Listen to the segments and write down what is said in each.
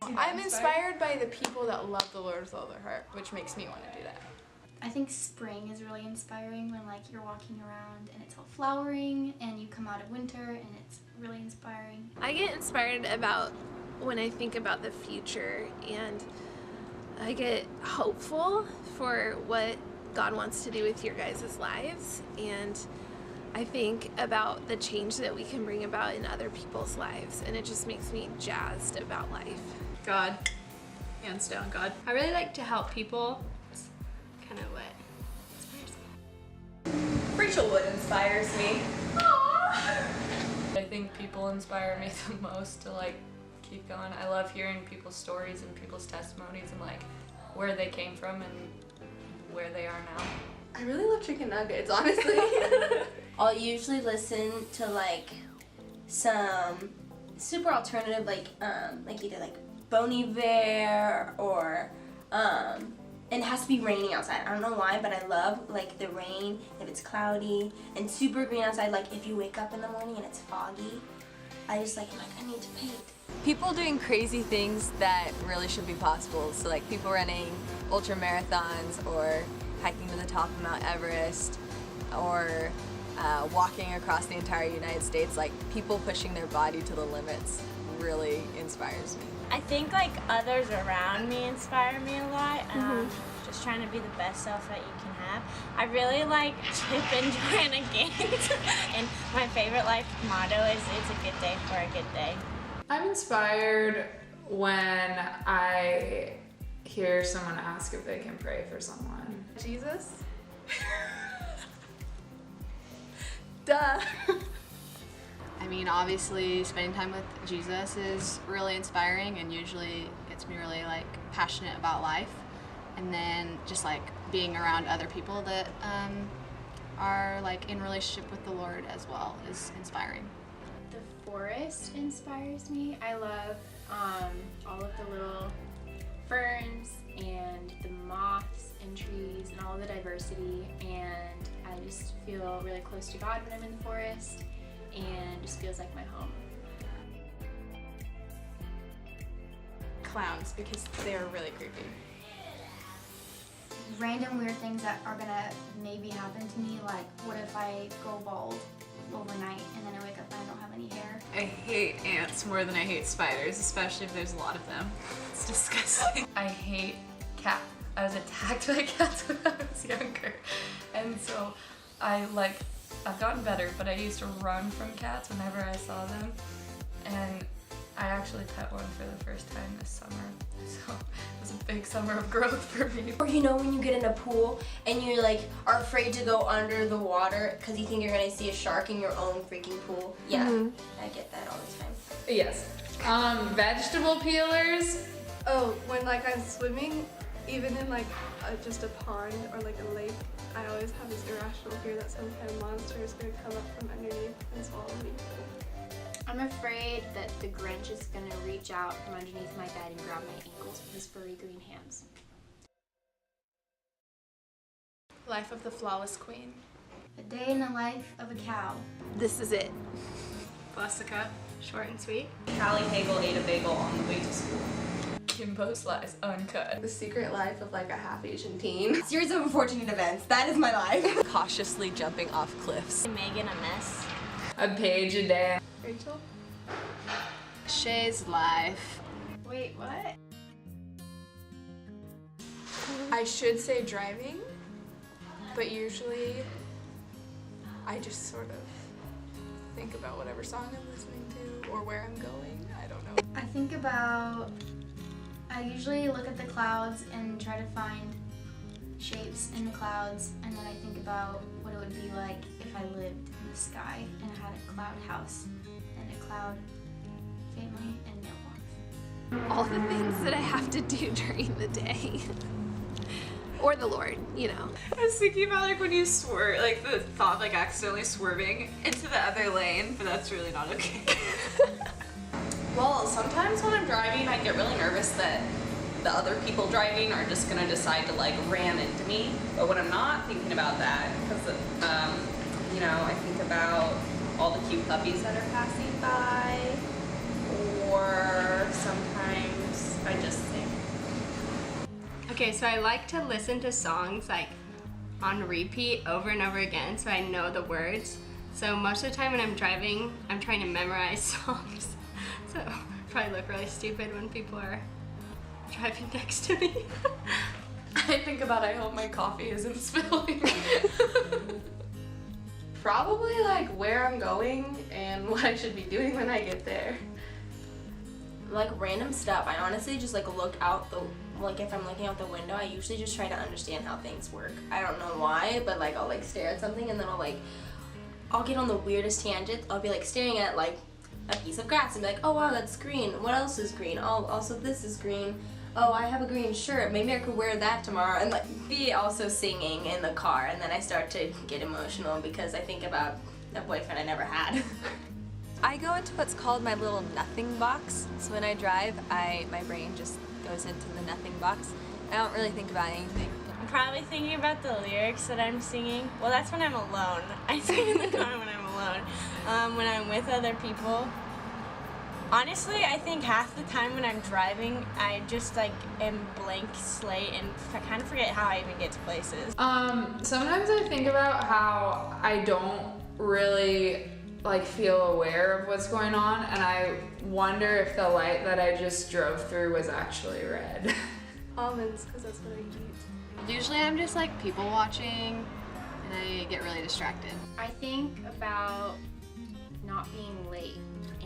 I'm inspired by the people that love the Lord with all their heart, which makes me want to do that. I think spring is really inspiring when like you're walking around and it's all flowering and you come out of winter and it's really inspiring. I get inspired about when I think about the future, and I get hopeful for what God wants to do with your guys' lives, and I think about the change that we can bring about in other people's lives, and it just makes me jazzed about life. God, hands down, God. I really like to help people. It's kind of what inspires me. Rachel Wood inspires me. I think people inspire me the most to like keep going. I love hearing people's stories and people's testimonies and like where they came from and where they are now. I really love chicken nuggets, honestly. I'll usually listen to like some super alternative, like either like Bon Iver or and it has to be raining outside. I don't know why, but I love like the rain if it's cloudy and super green outside. Like if you wake up in the morning and it's foggy, I just like, I'm like, I need to paint. People doing crazy things that really should be possible. So like people running ultra marathons or hiking to the top of Mount Everest or walking across the entire United States. Like people pushing their body to the limits really inspires me. I think like others around me inspire me a lot. Just trying to be the best self that you can have. I really like Chip and Joanna Gaines. And my favorite life motto is, it's a good day for a good day. I'm inspired when I hear someone ask if they can pray for someone. Jesus? Duh. I mean, obviously spending time with Jesus is really inspiring and usually gets me really like passionate about life. And then just like being around other people that are like in relationship with the Lord as well is inspiring. The forest inspires me. I love all of the little ferns and the moths and trees and all the diversity, and I just feel really close to God when I'm in the forest, and just feels like my home. Clowns, because they're really creepy. Random weird things that are gonna maybe happen to me, like what if I go bald overnight and then I wake up and I don't have any hair. I hate ants more than I hate spiders, especially if there's a lot of them. It's disgusting. I hate cats. I was attacked by cats when I was younger, and so I've gotten better, but I used to run from cats whenever I saw them, and I actually pet one for the first time this summer, so it was a big summer of growth for me. Or you know when you get in a pool and you like are afraid to go under the water because you think you're gonna see a shark in your own freaking pool? Yeah, I get that all the time. Yes. Vegetable peelers. Oh, when like I'm swimming, even in like just a pond or like a lake, I always have this irrational fear that some kind of monster is going to come up from underneath and swallow me. I'm afraid that the Grinch is gonna reach out from underneath my bed and grab my ankles with his furry green hands. Life of the Flawless Queen. A day in the life of a cow. This is it. Plastica, short and sweet. Callie Hagel ate a bagel on the way to school. Kimbo Slice Uncut. The Secret Life of like a half Asian teen. Series of unfortunate events. That is my life. Cautiously jumping off cliffs. Megan a mess. A page a day. Rachel? Shay's life. Wait, what? I should say driving, but usually I just sort of think about whatever song I'm listening to or where I'm going. I don't know. I usually look at the clouds and try to find shapes in the clouds, and then I think about what it would be like if I lived in the sky and had a cloud house and a cloud family and mailbox. All the things that I have to do during the day. Or the Lord, you know. I was thinking about like when you swerve, like the thought of like accidentally swerving into the other lane, but that's really not okay. Well, sometimes when I'm driving, I get really nervous that the other people driving are just gonna decide to like ram into me. But when I'm not thinking about that, because you know, I think about all the cute puppies that are passing by, or sometimes if I just sing. Okay, so I like to listen to songs like on repeat over and over again so I know the words. So most of the time when I'm driving, I'm trying to memorize songs. So I probably look really stupid when people are driving next to me. I think about I hope my coffee isn't spilling. Probably like where I'm going and what I should be doing when I get there. Like random stuff. I honestly just like look out the, like if I'm looking out the window, I usually just try to understand how things work. I don't know why, but like I'll like stare at something and then I'll get on the weirdest tangent. I'll be like staring at like a piece of grass and be like, oh wow, that's green. What else is green? Oh, also this is green. Oh, I have a green shirt. Maybe I could wear that tomorrow. And like be also singing in the car, and then I start to get emotional because I think about a boyfriend I never had. I go into what's called my little nothing box. So when I drive, my brain just goes into the nothing box. I don't really think about anything. I'm probably thinking about the lyrics that I'm singing. Well, that's when I'm alone. I sing in the car when I'm alone. When I'm with other people. Honestly, I think half the time when I'm driving, I just like am blank slate and I kind of forget how I even get to places. Sometimes I think about how I don't really like feel aware of what's going on, and I wonder if the light that I just drove through was actually red. Almonds, because that's what I eat. Usually I'm just like people watching and I get really distracted. I think about not being late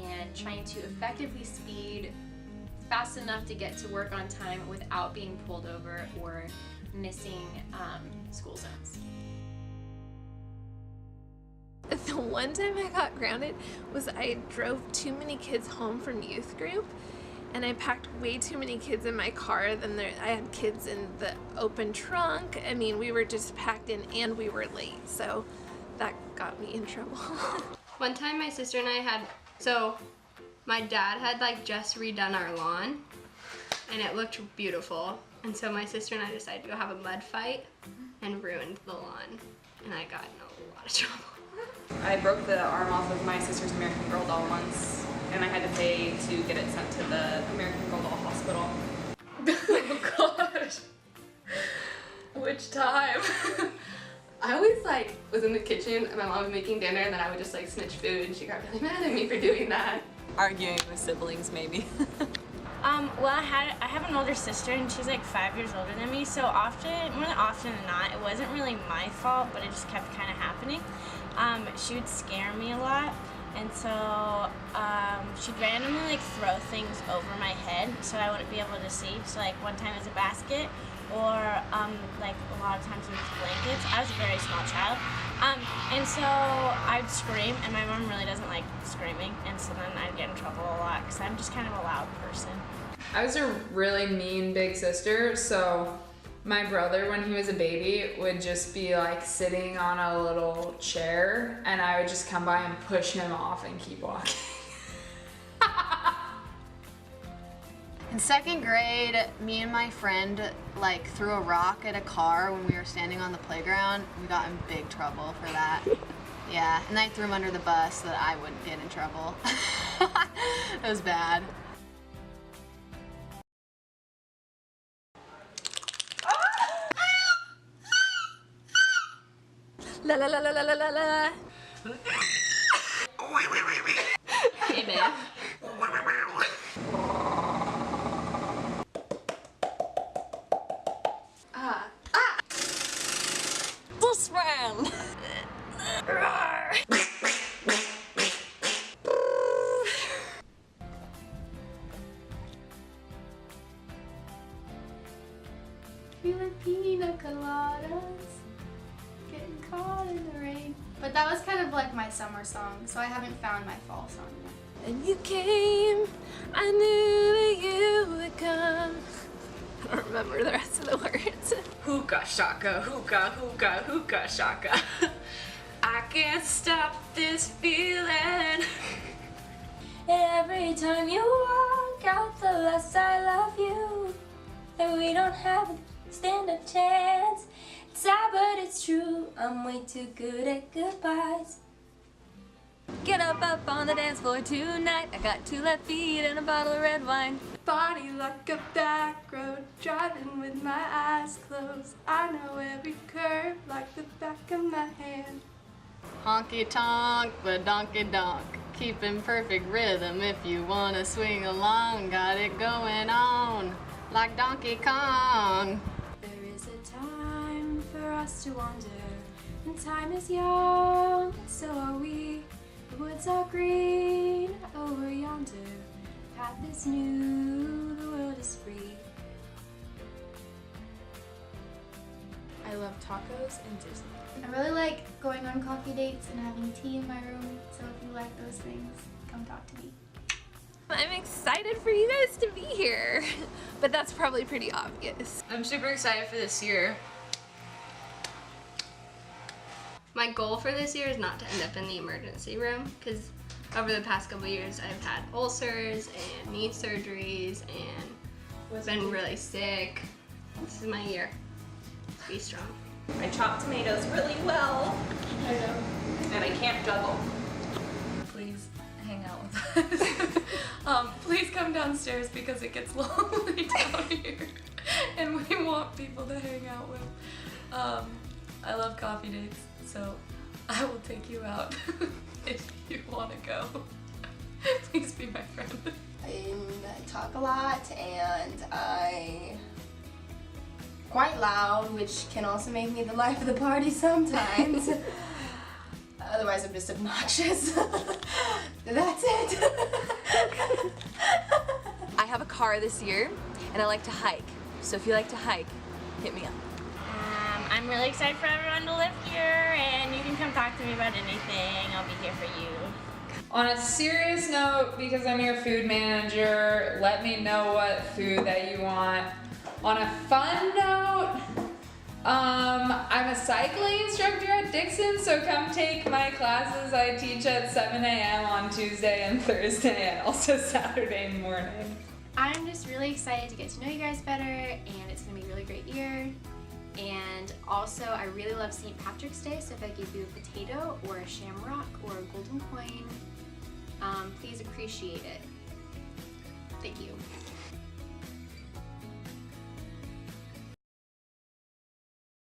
and trying to effectively speed fast enough to get to work on time without being pulled over or missing school zones. The one time I got grounded was I drove too many kids home from youth group, and I packed way too many kids in my car. I had kids in the open trunk. I mean, we were just packed in and we were late, so that got me in trouble. One time my sister and I so my dad had like just redone our lawn and it looked beautiful. And so my sister and I decided to go have a mud fight and ruined the lawn. And I got in a lot of trouble. I broke the arm off of my sister's American Girl doll once, and I had to pay to get it sent to the American Girl doll hospital. Oh gosh. Which time? I always like was in the kitchen and my mom was making dinner and then I would just like snitch food and she got really mad at me for doing that. Arguing with siblings, maybe. Well, I have an older sister and she's like 5 years older than me, so more often than not, it wasn't really my fault, but it just kept kind of happening. She would scare me a lot, and so she'd randomly like throw things over my head so I wouldn't be able to see. So like one time it was a basket, or like a lot of times it was blankets. I was a very small child, and so I'd scream, and my mom really doesn't like screaming, and so then I'd get in trouble a lot because I'm just kind of a loud person. I was a really mean big sister, so my brother, when he was a baby, would just be like sitting on a little chair and I would just come by and push him off and keep walking. In second grade, me and my friend like threw a rock at a car when we were standing on the playground. We got in big trouble for that. Yeah, and I threw him under the bus so that I wouldn't get in trouble. It was bad. La la la la la la la la. Hey man. This man! Feeling pina coladas, getting caught in the rain. But that was kind of like my summer song, so I haven't found my fall song yet. And you came, I knew that you would come. I don't remember the rest of the words. Hookah shaka, hookah, hookah, hookah shaka. I can't stop this feeling. Every time you walk out the less I love you, and we don't have a stand a chance. It's sad but it's true, I'm way too good at goodbyes. Get up on the dance floor tonight. I got 2 left feet and a bottle of red wine. body like a back road, driving with my eyes closed. I know every curve like the back of my hand. Honky tonk, but donkey donk. Keeping perfect rhythm if you wanna swing along. Got it going on like Donkey Kong. There is a time for us to wander, and time is young, and so are we. The woods are green over yonder. Path is new, the world is free. I love tacos and Disney. I really like going on coffee dates and having tea in my room, so if you like those things, come talk to me. I'm excited for you guys to be here, but that's probably pretty obvious. I'm super excited for this year. My goal for this year is not to end up in the emergency room, because over the past couple of years I've had ulcers and knee surgeries and been really sick. This is my year. Be strong. I chop tomatoes really well. I know. And I can't juggle. Please hang out with us. Please come downstairs because it gets lonely down here. And we want people to hang out with. I love coffee dates, so I will take you out if you want to go. Please be my friend. I talk a lot and I quite loud, which can also make me the life of the party sometimes. Otherwise I'm just obnoxious. That's it. I have a car this year, and I like to hike. So if you like to hike, hit me up. I'm really excited for everyone to live here, and you can come talk to me about anything. I'll be here for you. On a serious note, because I'm your food manager, let me know what food that you want. On a fun note, I'm a cycling instructor at Dixon, so come take my classes. I teach at 7 a.m. on Tuesday and Thursday, and also Saturday morning. I'm just really excited to get to know you guys better, and it's gonna be a really great year. And also, I really love St. Patrick's Day, so if I give you a potato or a shamrock or a golden coin, please appreciate it. Thank you.